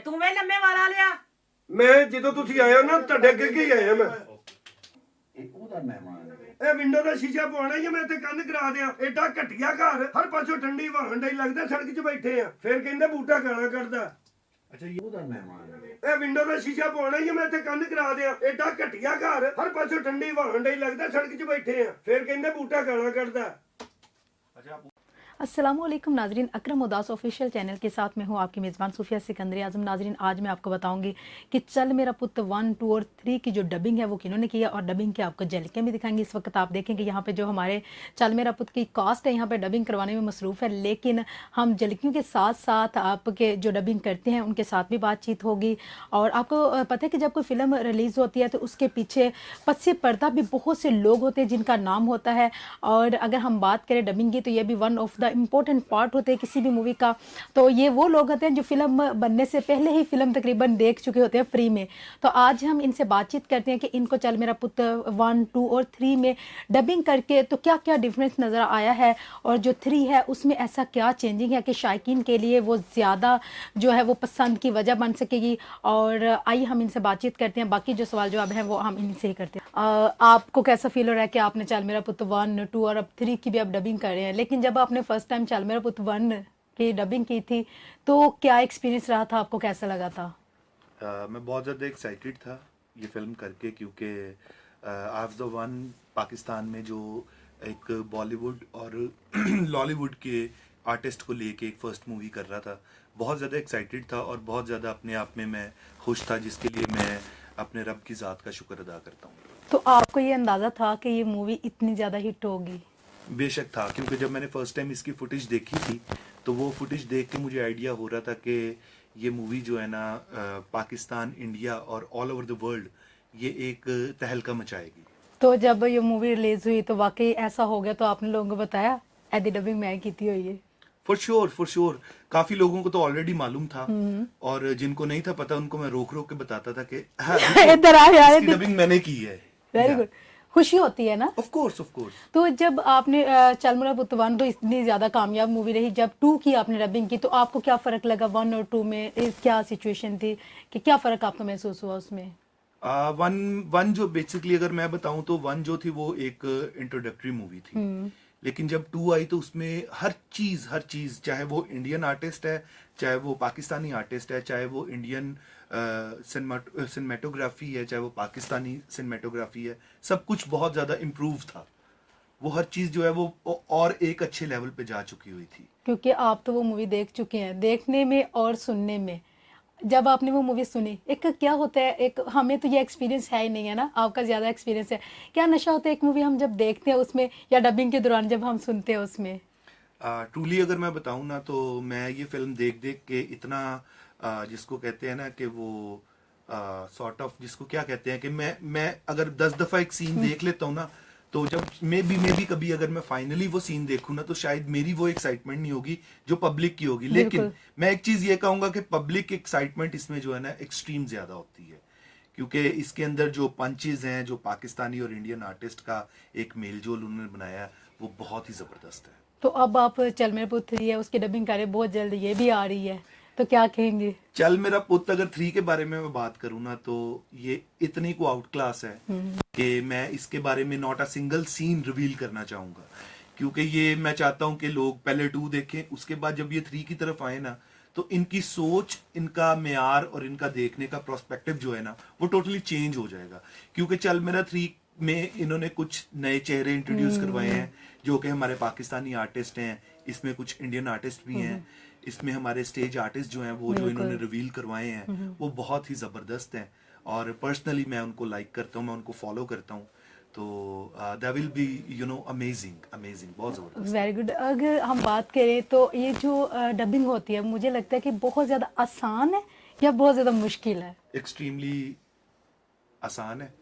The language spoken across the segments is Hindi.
ਤੂੰ ਵੇ ਲੰਮੇ ਵਾਲਾ ਲਿਆ ਮੈਂ ਜਦੋਂ ਤੁਸੀਂ ਆਏ ਹੋ ਨਾ ਤੁਹਾਡੇ ਅੱਗੇ ਕੀ ਆਇਆ ਮੈਂ ਇਹ ਉਹਦਾ ਮਹਿਮਾਨ ਹੈ। ਇਹ ਵਿੰਡੋ ਦਾ ਸ਼ੀਸ਼ਾ ਪਵਾਉਣਾ ਜਾਂ ਮੈਂ ਤੇ ਕੰਧ ਕਰਾ ਦਿਆਂ ਏਡਾ ਘਟੀਆ ਘਰ ਹਰ ਪਾਸੋਂ ਠੰਡੀ ਵਾਹਣ ਡਈ ਲੱਗਦਾ ਸੜਕ 'ਚ ਬੈਠੇ ਆ ਫਿਰ ਕਹਿੰਦੇ ਬੂਟਾ ਗਾਲਾਂ ਕੱਢਦਾ ਅੱਛਾ ਇਹ ਉਹਦਾ ਮਹਿਮਾਨ ਹੈ। ਇਹ ਵਿੰਡੋ ਦਾ ਸ਼ੀਸ਼ਾ ਪਵਾਉਣਾ ਜਾਂ ਮੈਂ ਤੇ ਕੰਧ ਕਰਾ ਦਿਆਂ ਏਡਾ ਘਟੀਆ ਘਰ ਹਰ ਪਾਸੋਂ ਠੰਡੀ ਵਾਹਣ ਡਈ ਲੱਗਦਾ ਸੜਕ 'ਚ ਬੈਠੇ ਆ ਫਿਰ ਕਹਿੰਦੇ ਬੂਟਾ ਗਾਲਾਂ ਕੱਢਦਾ अस्सलामुअलैकुम नाजरीन, अकरम उदास ऑफिशियल चैनल के साथ मैं हूँ आपकी मेज़बान सूफिया सिकंदरी आज़म। नाजरीन आज मैं आपको बताऊंगी कि चल मेरा पुत्र 1, 2 और 3 की जो डबिंग है वो किन्होंने किया और डबिंग के आपको झलकें भी दिखाएंगे। इस वक्त आप देखेंगे यहाँ पे जो हमारे चल मेरा पुत्र की कास्ट है यहाँ पे डबिंग करवाने में मसरूफ़ है, लेकिन हम झलकियों के साथ साथ आपके जो डबिंग करते हैं उनके साथ भी बातचीत होगी। और आपको पता है कि जब कोई फ़िल्म रिलीज़ होती है तो उसके पीछे पस्से पर्दा भी बहुत से लोग होते हैं जिनका नाम होता है। और अगर हम बात करें डबिंग की तो ये भी one of the important part होते हैं किसी भी मूवी का। तो ये वो लोग होते हैं जो फिल्म बनने से पहले ही फिल्म तकरीबन देख चुके होते हैं फ्री में। तो आज हम इनसे बातचीत करते हैं कि इनको चल मेरा पुत्र 1, 2 और 3 में डबिंग करके तो क्या क्या डिफरेंस नज़र आया है और जो 3 है उसमें ऐसा क्या चेंजिंग है कि शायकीन के लिए वो ज़्यादा जो है वो पसंद की वजह बन सकेगी। और आइए हम इनसे बातचीत करते हैं, बाकी जो सवाल जवाब हैं वो हम इनसे ही करते हैं। आपको कैसा फील हो रहा है कि आपने चल मेरा पुत्र 1, 2 और अब 3 की भी आप डबिंग कर रहे हैं, लेकिन जब आपने फर्स्ट टाइम चल मेरा पुत्र 1 की डबिंग की थी तो क्या एक्सपीरियंस रहा था, आपको कैसा लगा था? मैं बहुत ज़्यादा एक्साइटेड था ये फिल्म करके, क्योंकि I was the one Pakistan में जो एक बॉलीवुड और लॉलीवुड के आर्टिस्ट को लेके एक फ़र्स्ट मूवी कर रहा था। बहुत ज़्यादा एक्साइटेड था और बहुत ज़्यादा अपने आप में मैं खुश था, जिसके लिए मैं अपने रब की ज़ात का शुक्र अदा करता हूँ। तो आपको ये अंदाज़ा था कि ये मूवी इतनी ज़्यादा हिट होगी? बेशक था, क्योंकि जब मैंने फ़र्स्ट टाइम इसकी फुटेज देखी थी तो वो फुटेज देख के मुझे आइडिया हो रहा था कि ये मूवी जो है ना पाकिस्तान, इंडिया और ऑल ओवर द वर्ल्ड ये एक तहलका मचाएगी। तो जब ये मूवी रिलीज हुई तो वाकई ऐसा हो गया, तो आपने लोगों को बताया एदी डबिंग मैं की हुई है? फॉर श्योर काफी लोगों को तो ऑलरेडी मालूम था और जिनको नहीं था पता उनको मैं रोक रोक के बताता था कि हाँ, इधर आ यार, इसकी डबिंग मैंने की है। वेरी गुड, खुशी होती है ना? Of course. तो जब आपने चल मेरा पुत्र 1 तो इतनी ज्यादा कामयाब मूवी रही, जब 2 की आपने डबिंग की तो आपको क्या फर्क लगा 1 और 2 में? क्या सिचुएशन थी कि क्या फर्क आपको महसूस हुआ उसमें? वन जो बेसिकली अगर मैं बताऊं तो 1 जो थी वो एक इंट्रोडक्टरी मूवी थी, लेकिन जब 2 आई तो उसमें हर चीज चाहे वो इंडियन आर्टिस्ट है, चाहे वो पाकिस्तानी आर्टिस्ट है, चाहे वो इंडियन सिनेमेटोग्राफी है, चाहे वो पाकिस्तानी सिनेमेटोग्राफी है, सब कुछ बहुत ज्यादा इम्प्रूव था। वो हर चीज जो है वो और एक अच्छे लेवल पे जा चुकी हुई थी। क्योंकि आप तो वो मूवी देख चुके हैं, देखने में और सुनने में। जब आपने वो मूवी सुनी, एक क्या होता है, एक हमें तो ये एक्सपीरियंस है ही नहीं है ना, आपका ज़्यादा एक्सपीरियंस है, क्या नशा होता है एक मूवी हम जब देखते हैं उसमें या डबिंग के दौरान जब हम सुनते हैं उसमें? ट्रूली अगर मैं बताऊं ना तो मैं ये फिल्म देख के इतना जिसको कहते हैं ना कि वो सॉर्ट ऑफ जिसको क्या कहते हैं कि मैं अगर 10 दफा एक सीन देख लेता हूँ ना तो जब मे भी कभी अगर मैं फाइनली वो सीन देखूं ना तो शायद मेरी वो एक्साइटमेंट नहीं होगी जो पब्लिक की होगी। लेकिन मैं एक चीज ये कहूंगा कि पब्लिक एक्साइटमेंट इसमें जो है ना एक्सट्रीम ज्यादा होती है, क्योंकि इसके अंदर जो पंचेज हैं, जो पाकिस्तानी और इंडियन आर्टिस्ट का एक मेलजोल उन्होंने बनाया है वो बहुत ही जबरदस्त है। तो अब आप चल मेरा पुत्र है उसकी डबिंग करें, बहुत जल्द ये भी आ रही है, तो क्या कहेंगे? चल मेरा पुत्र अगर 3 के बारे में मैं बात करूं ना तो ये इतनी को आउट क्लास है कि मैं इसके बारे में not a single scene reveal करना चाहूंगा, क्योंकि ये मैं चाहता हूं कि लोग पहले 2 देखें, उसके बाद जब ये 3 की तरफ आए ना तो इनकी सोच, इनका मेयार और इनका देखने का प्रोस्पेक्टिव जो है ना वो टोटली चेंज हो जाएगा। क्योंकि चल मेरा 3 में इन्होंने कुछ नए चेहरे इंट्रोड्यूस करवाए हैं जो कि हमारे पाकिस्तानी आर्टिस्ट हैं, इसमें कुछ इंडियन आर्टिस्ट भी हैं, इसमें हमारे स्टेज आर्टिस्ट जो हैं वो जो इन्होंने रिवील करवाए हैं वो बहुत ही ज़बरदस्त हैं और पर्सनली मैं उनको लाइक करता हूँ, मैं उनको फॉलो करता हूँ। तो दैट विल बी अमेजिंग, बहुत ज़बरदस्त। Very good. अगर हम बात करें तो ये जो डबिंग होती है मुझे लगता है कि बहुत ज़्यादा आसान है या बहुत ज़्यादा मुश्किल है? एक्सट्रीमली आसान है,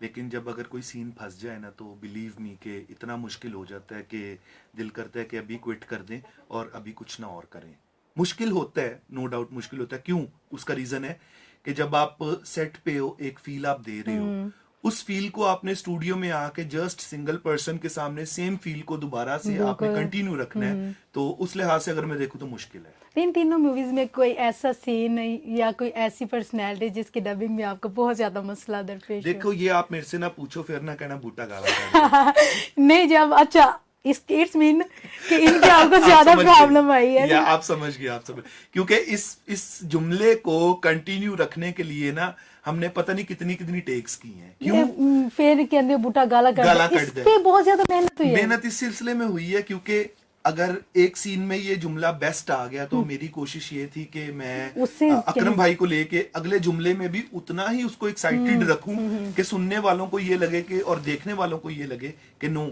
लेकिन जब अगर कोई सीन फंस जाए ना तो बिलीव मी कि इतना मुश्किल हो जाता है कि दिल करता है कि अभी क्विट कर दें और अभी कुछ ना और करें। मुश्किल होता है, नो डाउट मुश्किल होता है। क्यों? उसका रीज़न है कि जब आप सेट पे हो, एक फील आप दे रहे हो, उस फील को आपने स्टूडियो में आके जस्ट सिंगल पर्सन के सामने सेम फील को दोबारा से आपने कंटिन्यू रखना है, तो उस लिहाज से अगर मैं देखूं तो मुश्किल है। इन तीनों मूवीज में कोई ऐसा सीन या कोई ऐसी पर्सनैलिटी जिसकी डबिंग में आपको बहुत ज्यादा मसला दरपेश हो? देखो ये आप मेरे से ना पूछो, फिर ना कहना बूटा गाला नहीं, जब अच्छा इट्स मीन कि इनके आपको ज्यादा प्रॉब्लम आई है या आप समझ गए, आप समझ, क्योंकि इस जुमले को कंटिन्यू रखने के लिए ना हमने पता नहीं कितनी कितनी टेक्स की हैं। क्यों? फिर कहते बूटा गाला गाला कट कट इस दे। पे बहुत ज्यादा मेहनत हुई है। मेहनत इस सिलसिले में हुई है क्योंकि अगर एक सीन में ये जुमला बेस्ट आ गया तो मेरी कोशिश ये थी कि मैं उससे अकरम भाई को लेके अगले जुमले में भी उतना ही उसको एक्साइटेड रखूं कि सुनने वालों को ये लगे कि और देखने वालों को ये लगे कि नो,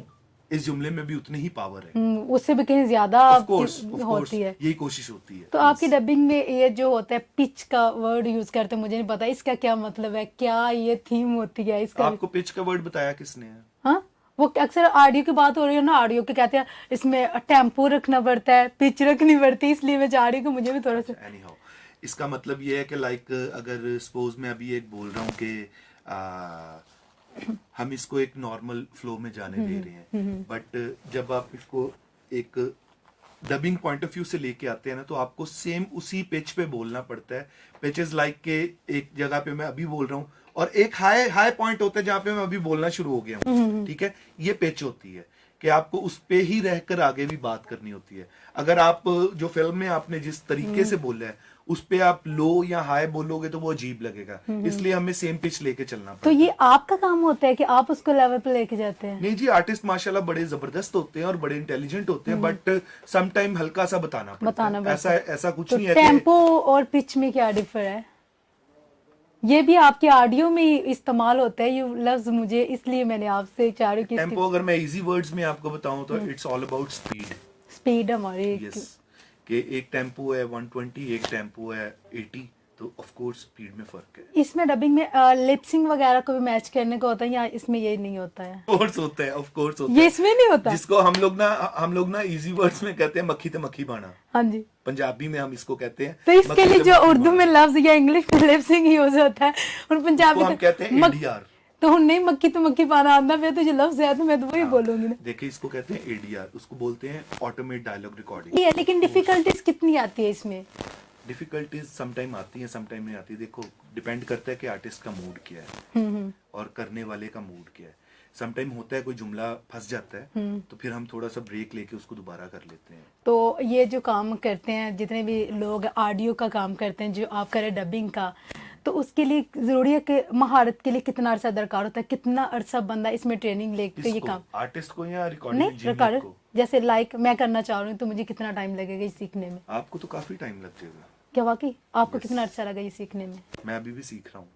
इस जुमले में भी उतनी ही पावर है। उससे भी कहीं ज्यादा Of course, होती है। यही कोशिश होती है। तो आपकी डबिंग में ये जो होता है पिच का वर्ड यूज करते हैं, मुझे नहीं पता इसका क्या मतलब है, क्या ये थीम होती है इसका? आपको पिच का वर्ड बताया किसने है? हाँ, वो अक्सर ऑडियो की बात हो रही है ना, ऑडियो के कहते हैं इसमें टेम्पो रखना पड़ता है, पिच रखनी पड़ती है, इसलिए मैं ऑडियो को मुझे भी थोड़ा सा Anyhow, इसका मतलब ये है कि लाइक अगर सपोज मैं अभी एक बोल रहा हूँ कि हम इसको एक नॉर्मल फ्लो में जाने दे रहे हैं, बट जब आप इसको एक डबिंग पॉइंट ऑफ व्यू से लेके आते हैं ना, तो आपको सेम उसी पिच पे बोलना पड़ता है। पिच इज लाइक के एक जगह पे मैं अभी बोल रहा हूँ और एक हाई पॉइंट होता है जहाँ पे मैं अभी बोलना शुरू हो गया हूँ, ठीक है, ये पिच होती है कि आपको उस पे ही रहकर आगे भी बात करनी होती है। अगर आप जो फिल्म में आपने जिस तरीके से बोला है उस पे आप लो या हाई बोलोगे तो वो अजीब लगेगा, इसलिए हमें सेम पिच लेके चलना पड़ता तो है। ये आपका काम होता है कि आप उसको लेवल पे लेके जाते हैं? नहीं जी, आर्टिस्ट माशाल्लाह बड़े जबरदस्त होते हैं और बड़े इंटेलिजेंट होते हैं, बट सम टाइम हल्का सा बताना पड़ता है। ऐसा कुछ तो नहीं है टेम्पो और पिच में क्या डिफर है? ये भी आपके ऑडियो में ही इस्तेमाल होता है ये लफ्ज, मुझे इसलिए मैंने आपसे चाह रही टेम्पो अगर मैं इजी वर्ड्स में आपको बताऊं तो इट्स ऑल अबाउट स्पीड हमारी यस, कि एक टेम्पो है 120, एक टेम्पो है 80, तो ऑफ कोर्स स्पीड में फर्क है। इसमें डबिंग में लिपसिंग वगैरह को भी मैच करने को होता है या इसमें ये नहीं होता है? कोर्स होता है, ऑफ कोर्स होता ये है। इसमें नहीं होता? जिसको हम लोग ना इजी वर्ड्स में कहते हैं मक्खी ते मक्खी बाना, हाँ जी, पंजाबी में हम इसको कहते हैं। तो इसके लिए जो उर्दू में लफ्ज या इंग्लिश में लिपसिंग यूज होता है और पंजाबी हम कहते हैं एडीआर। तो नहीं मक्खी तो मक्खी पाना आंदा, फिर तो जो लफ्ज है तो मैं तो वही बोलूंगी ना। देखिए इसको कहते हैं एडीआर, उसको बोलते हैं ऑटोमेट डायलॉग रिकॉर्डिंग। ये लेकिन डिफिकल्टीज कितनी आती है इसमें? डिफिकल्टीज सम टाइम आती है, सम टाइम नहीं आती। देखो डिपेंड करता है कि आर्टिस्ट का मूड क्या है और करने वाले का मूड क्या है। सम टाइम होता है कोई जुमला फंस जाता है तो फिर हम थोड़ा सा ब्रेक लेके उसको दोबारा कर लेते हैं। तो ये जो काम करते हैं जितने भी लोग ऑडियो का काम करते हैं, जो आप करें डबिंग का, तो उसके लिए जरूरी है कि महारत के लिए कितना अरसा दरकार होता है, कितना अरसा बंदा इसमें ट्रेनिंग लेके ये काम? आर्टिस्ट को या रिकॉर्डिंग नहीं, इंजीनियर को? जैसे लाइक मैं करना चाह रही हूँ तो मुझे कितना टाइम लगेगा ये सीखने में? आपको तो काफी टाइम लग जाएगा। क्या वाकई आपको कितना अरसा लगा ये सीखने में? मैं अभी भी सीख रहा हूँ।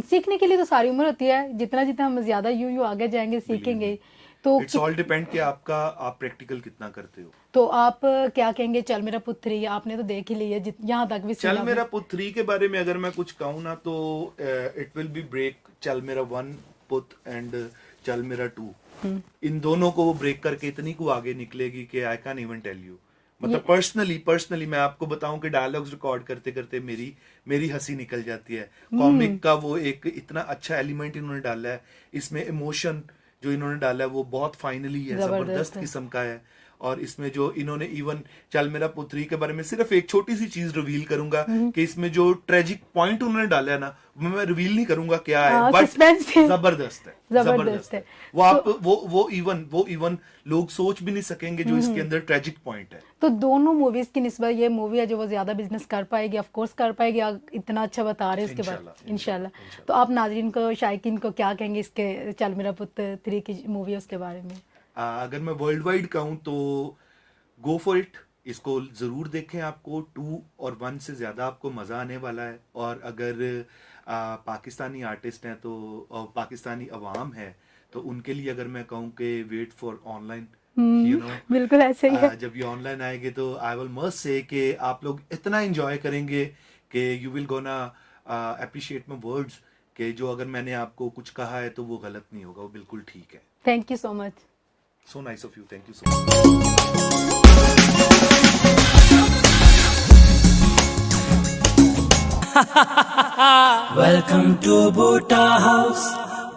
सीखने के लिए तो सारी उम्र होती है, जितना जितना हम ज्यादा यूं आगे जाएंगे सीखेंगे तो इट्स ऑल डिपेंड कि आप प्रैक्टिकल कितना करते हो। तो आप क्या कहेंगे चल मेरा पुत 3 आपने तो देख ही ली है, यहाँ तक भी चल मेरा पुत 3 के बारे में अगर मैं कुछ कहूँ ना तो इट विल बी ब्रेक चल मेरा 1 पुत एंड चल मेरा 2। इन दोनों को वो ब्रेक करके इतनी को आगे निकलेगी कि I can even tell you. मतलब पर्सनली मैं आपको बताऊं कि डायलॉग्स रिकॉर्ड करते करते मेरी हंसी निकल जाती है। कॉमिक का वो एक इतना अच्छा एलिमेंट इन्होंने डाला है, इसमें इमोशन जो इन्होंने डाला है वो बहुत फाइनली है, जबरदस्त किस्म का है। और इसमें जो इन्होंने इवन चल मेरा पुत्री के बारे में सिर्फ एक छोटी सी चीज रिवील करूंगा कि इसमें जो ट्रेजिक पॉइंट उन्होंने डाला है ना, मैं रिवील नहीं करूंगा क्या है, बट जबरदस्त है। वो आप वो इवन लोग सोच भी नहीं सकेंगे जो इसके अंदर ट्रेजिक पॉइंट है। तो दोनों मूवीज की निस्बत ये मूवी है जो वो ज्यादा बिजनेस कर पाएगी, ऑफ कोर्स कर पाएगी, इतना अच्छा बता रहे हैं इसके बाद इंशाल्लाह। तो आप नाजरीन को, शायकीन को क्या कहेंगे इसके चल मेरा पुत 3 की मूवी है उसके बारे में? अगर मैं वर्ल्ड वाइड कहूँ तो गो फॉर इट, इसको जरूर देखें। आपको 2 और 1 से ज्यादा आपको मजा आने वाला है। और अगर पाकिस्तानी आर्टिस्ट हैं तो पाकिस्तानी अवाम है तो उनके लिए अगर मैं कहूँ कि wait for online, you know, बिल्कुल ऐसे ही है। जब ये ऑनलाइन आएंगे तो आई विल मस्ट से कि आप लोग इतना एंजॉय करेंगे कि you will gonna appreciate my words, कि जो अगर मैंने आपको कुछ कहा है तो वो गलत नहीं होगा, वो बिल्कुल ठीक है। Thank you so much. So nice of you. Thank you so much. Welcome to Bhuta House.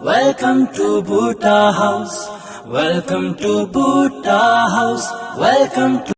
Welcome to Bhuta House. Welcome to Bhuta House. Welcome to